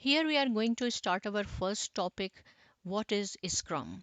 Here we are going to start our first topic, what is Scrum?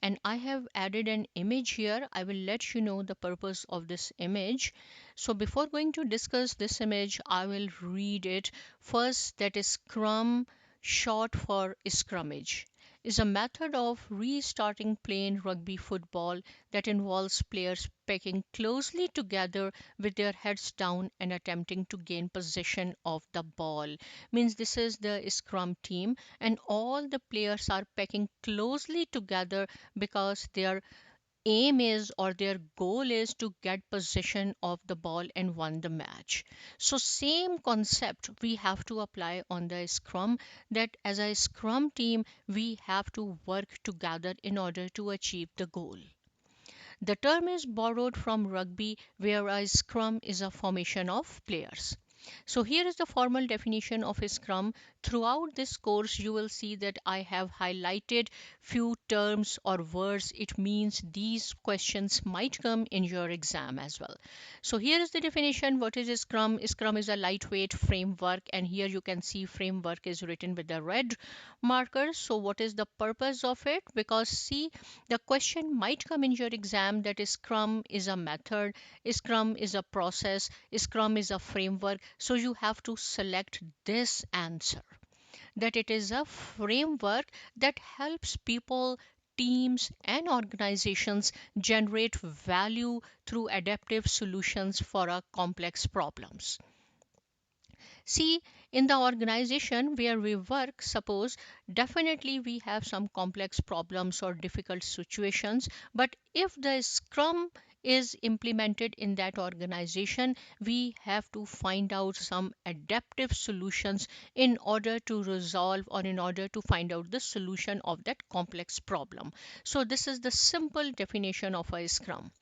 And I have added an image here. I will let you know the purpose of this image. So before going to discuss this image, I will read it first. That is Scrum, short for scrummage, is a method of restarting playing rugby football that involves players pecking closely together with their heads down and attempting to gain possession of the ball. Means this is the Scrum team, and all the players are pecking closely together because their aim is or their goal is to get possession of the ball and win the match. So same concept we have to apply on the scrum, that as a scrum team we have to work together in order to achieve the goal. The term is borrowed from rugby, where a scrum is a formation of players. So here is the formal definition of a scrum. Throughout this course, you will see that I have highlighted few terms or words. It means these questions might come in your exam as well. So here is the definition. What is a scrum? Scrum is a lightweight framework, and here you can see framework is written with the red marker. So what is the purpose of it? Because see, the question might come in your exam that Scrum is a method, Scrum is a process, Scrum is a framework. So you have to select this answer, that it is a framework that helps people, teams, and organizations generate value through adaptive solutions for our complex problems. See, in the organization where we work, suppose definitely we have some complex problems or difficult situations, but if the Scrum is implemented in that organization, we have to find out some adaptive solutions in order to resolve or in order to find out the solution of that complex problem. So, this is the simple definition of a Scrum.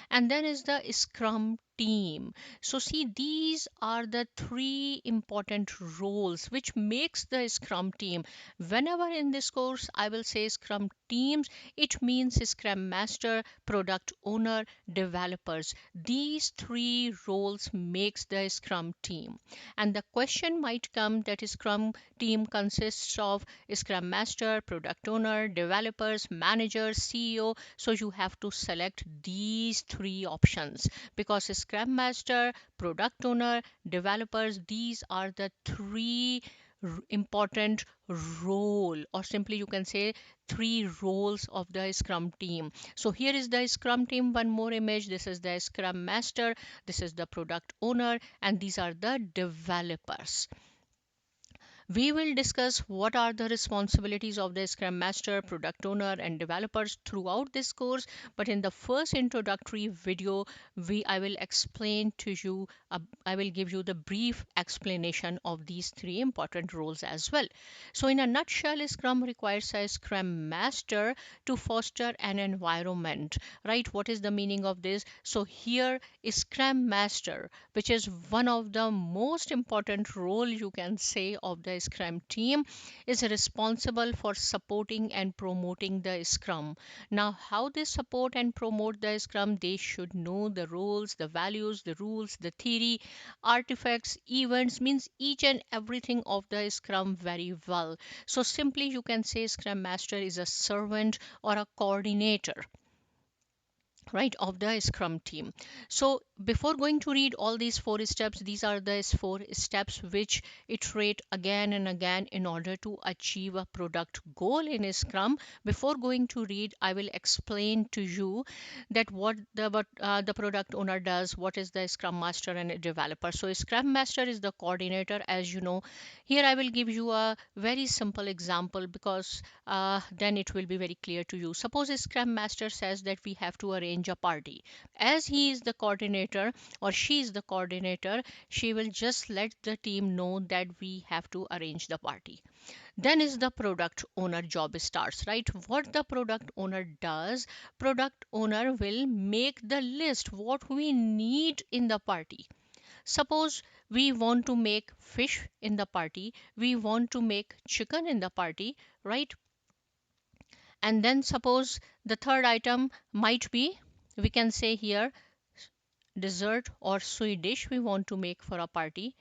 And then is the Scrum team. So see, these are the three important roles which makes the Scrum team. Whenever in this course I will say Scrum teams, it means Scrum master, product owner, developers. These three roles makes the Scrum team. And the question might come that Scrum team consists of Scrum master, product owner, developers, managers, CEO. So you have to select these three options, because Scrum Master, Product Owner, Developers, these are the three important role, or simply you can say three roles of the Scrum team. So here is the Scrum team, one more image. This is the Scrum Master, this is the Product Owner, and these are the developers. We will discuss what are the responsibilities of the Scrum Master, Product Owner, and developers throughout this course. But in the first introductory video, I will explain to you, I will give you the brief explanation of these three important roles as well. So in a nutshell, Scrum requires a Scrum Master to foster an environment, right? What is the meaning of this? So here is Scrum Master, which is one of the most important role you can say of the Scrum team, is responsible for supporting and promoting the Scrum. Now, how they support and promote the Scrum, they should know the roles, the values, the rules, the theory, artifacts, events, means each and everything of the Scrum very well. So simply you can say Scrum Master is a servant or a coordinator, right, of the Scrum team. So before going to read all these four steps, these are the four steps which iterate again and again in order to achieve a product goal in Scrum. Before going to read, I will explain to you that what the product owner does, what is the Scrum master and a developer. So Scrum master is the coordinator, as you know. Here I will give you a very simple example, because then it will be very clear to you. Suppose a Scrum master says that we have to arrange a party. As he is the coordinator or she is the coordinator, she will just let the team know that we have to arrange the party. Then is the product owner job starts, right? What the product owner does, product owner will make the list what we need in the party. Suppose we want to make fish in the party, we want to make chicken in the party, right? And then suppose the third item might be, we can say here, dessert or sweet dish we want to make for a party,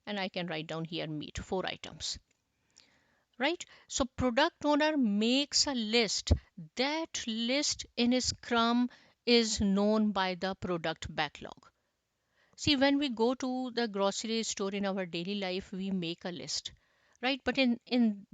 and I can write down here meat, four items. right? So product owner makes a list. That list in Scrum is known by the product backlog. See, when we go to the grocery store in our daily life, we make a list, right? But in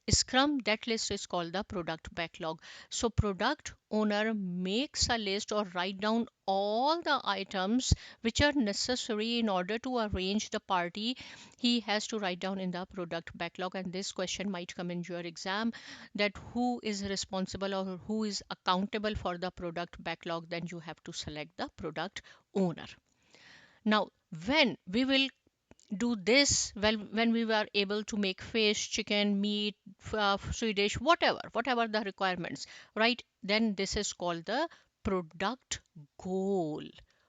Scrum, that list is called the product backlog. So product owner makes a list or write down all the items which are necessary in order to arrange the party. He has to write down in the product backlog. And this question might come in your exam, that who is responsible or who is accountable for the product backlog. Then you have to select the product owner. Now, when we will do this, well, when we were able to make fish, chicken, meat, Swedish, whatever the requirements, right? Then this is called the product goal.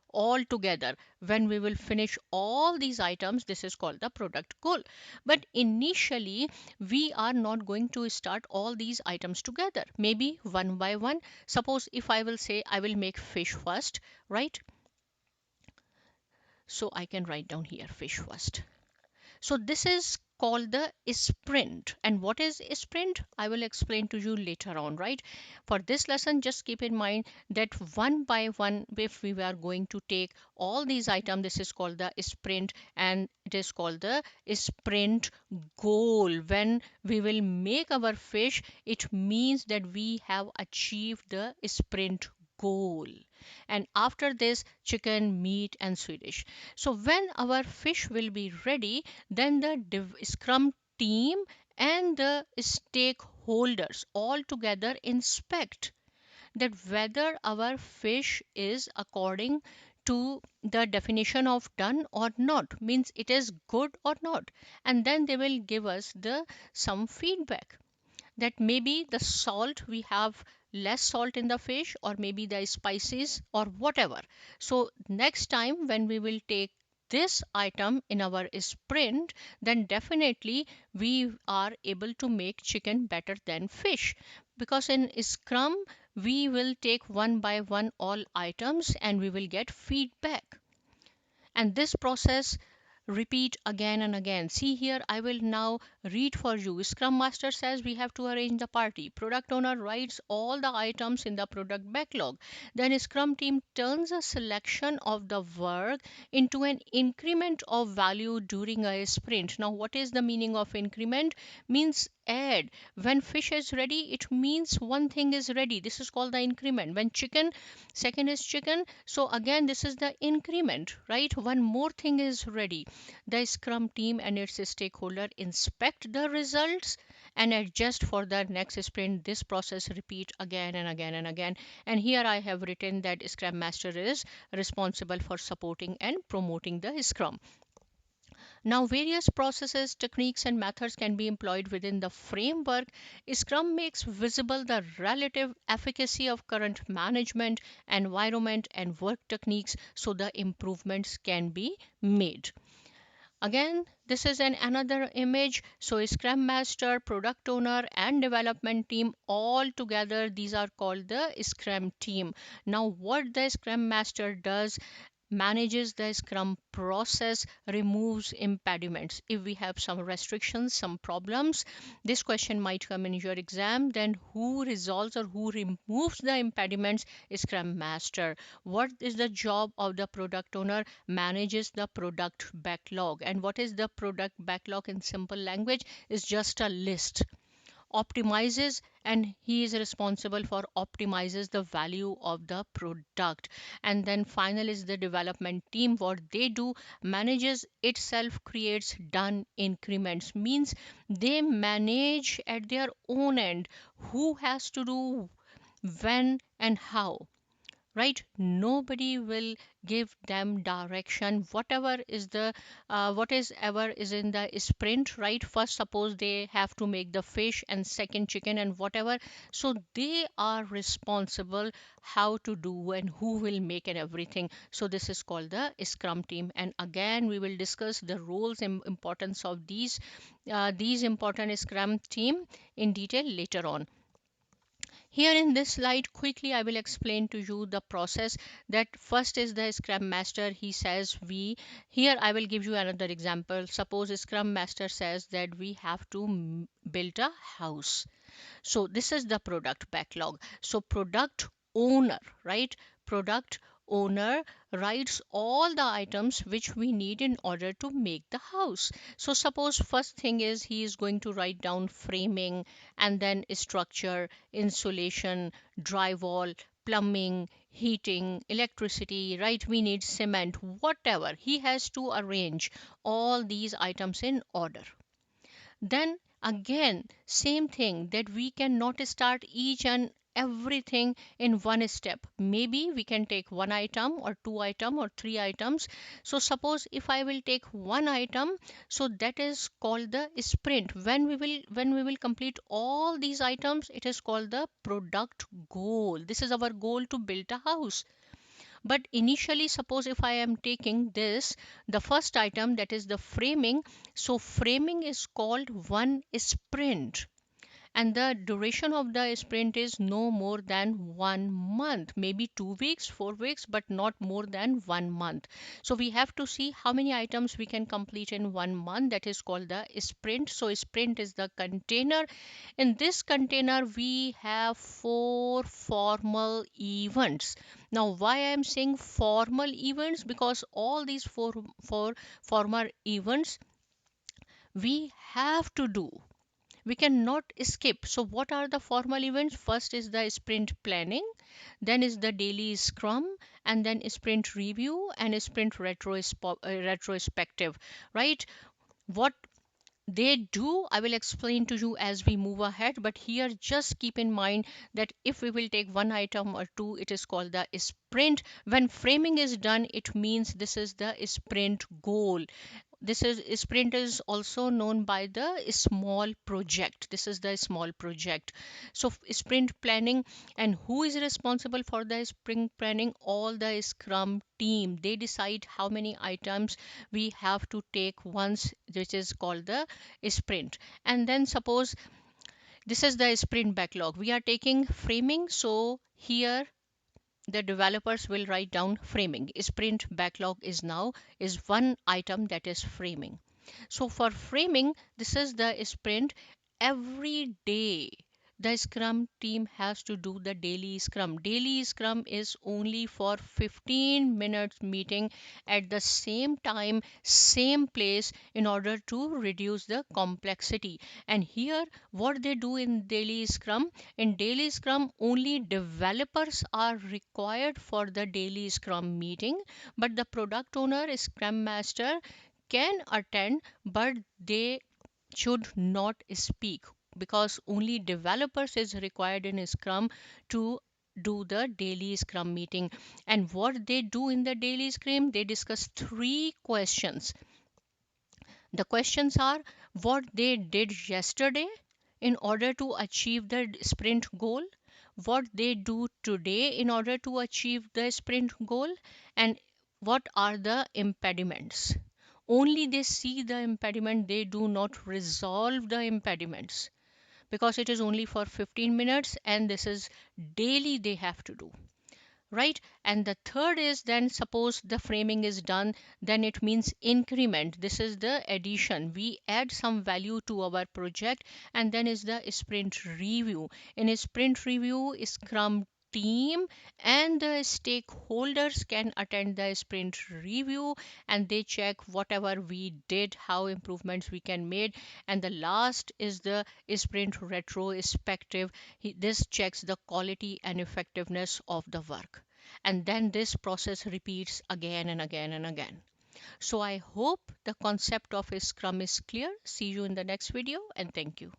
All together, when we will finish all these items, this is called the product goal. But initially, we are not going to start all these items together. Maybe one by one. Suppose if I will say I will make fish first, right? So I can write down here fish first. So this is called the sprint. And what is a sprint? I will explain to you later on, right? For this lesson, just keep in mind that one by one, if we are going to take all these items, this is called the sprint, and it is called the sprint goal. When we will make our fish, it means that we have achieved the sprint goal. And after this, chicken, meat, and Swedish. So when our fish will be ready, then the Scrum team and the stakeholders all together inspect that whether our fish is according to the definition of done or not, means it is good or not. And then they will give us the some feedback, that maybe the salt, we have less salt in the fish, or maybe the spices or whatever. So next time when we will take this item in our sprint, then definitely we are able to make chicken better than fish, because in Scrum we will take one by one all items and we will get feedback. And this process repeat again and again. See here, I will now read for you. Scrum Master says we have to arrange the party. Product owner writes all the items in the product backlog. Then Scrum team turns a selection of the work into an increment of value during a sprint. Now, what is the meaning of increment? Means add. When fish is ready, it means one thing is ready. This is called the increment. When chicken, second is chicken. So again, this is the increment, right? One more thing is ready. The Scrum team and its stakeholder inspect the results and adjust for the next sprint. This process repeat again and again and again. And here I have written that Scrum Master is responsible for supporting and promoting the Scrum. Now, various processes, techniques, and methods can be employed within the framework. Scrum makes visible the relative efficacy of current management, environment, and work techniques so the improvements can be made. Again, this is another image. So Scrum Master, Product Owner, and Development Team all together, these are called the Scrum Team. Now, what the Scrum Master does, manages the Scrum process, removes impediments. If we have some restrictions, some problems, this question might come in your exam. Then who resolves or who removes the impediments? Scrum Master. What is the job of the product owner? Manages the product backlog. And what is the product backlog in simple language? Is just a list. Optimizes, and he is responsible for optimizes the value of the product. And then final is the development team. What they do, manages itself, creates done increments, means they manage at their own end who has to do when and how, right? Nobody will give them direction. Whatever is the what is ever is in the sprint, right? First, suppose they have to make the fish, and second chicken, and whatever. So they are responsible how to do and who will make and everything. So this is called the Scrum team. And again, we will discuss the roles and importance of these important Scrum team in detail later on. Here in this slide, quickly I will explain to you the process. That first is the Scrum Master. He says we, here I will give you another example. Suppose Scrum Master says that we have to build a house. So this is the product backlog. So product owner, right? Product owner writes all the items which we need in order to make the house. So suppose first thing is he is going to write down framing, and then structure, insulation, drywall, plumbing, heating, electricity, right? We need cement, whatever. He has to arrange all these items in order. Then again, same thing, that we cannot start each and everything in one step. Maybe we can take one item or two item or three items. So suppose if I will take one item, so that is called the sprint. When we will complete all these items, it is called the product goal. This is our goal to build a house. But initially, suppose if I am taking this, the first item, that is the framing. So framing is called one sprint, and the duration of the sprint is no more than 1 month, maybe 2 weeks, 4 weeks, but not more than 1 month. So we have to see how many items we can complete in 1 month. That is called the sprint. So sprint is the container. In this container, we have four formal events. Now, why I am saying formal events? Because all these four formal events we have to do. We cannot skip. So what are the formal events? First is the sprint planning, then is the daily scrum, and then sprint review and sprint retrospective, right? What they do, I will explain to you as we move ahead, but here just keep in mind that if we will take one item or two, it is called the sprint. When framing is done, it means this is the sprint goal. This is sprint is also known by the small project. This is the small project. So sprint planning, and who is responsible for the sprint planning? All the scrum team. They decide how many items we have to take once, which is called the sprint. And then suppose this is the sprint backlog, we are taking framing. So here the developers will write down framing. Sprint backlog is now is one item, that is framing. So for framing, this is the sprint. Every day the scrum team has to do the daily scrum. Daily scrum is only for 15 minutes meeting at the same time, same place, in order to reduce the complexity. And here what they do in daily scrum, in daily scrum only developers are required for the daily scrum meeting, but the product owner, scrum master, can attend, but they should not speak, because only developers is required in scrum to do the daily scrum meeting. And what they do in the daily scrum, they discuss three questions. The questions are what they did yesterday in order to achieve the sprint goal, what they do today in order to achieve the sprint goal, and what are the impediments. Only they see the impediment, they do not resolve the impediments, because it is only for 15 minutes and this is daily they have to do, right? And the third is, then suppose the framing is done, then it means increment. This is the addition, we add some value to our project. And then is the sprint review. In a sprint review, scrum team and the stakeholders can attend the sprint review, and they check whatever we did, how improvements we can make. And the last is the sprint retrospective. This checks the quality and effectiveness of the work, and then this process repeats again and again and again. So I hope the concept of a scrum is clear. See you in the next video, and thank you.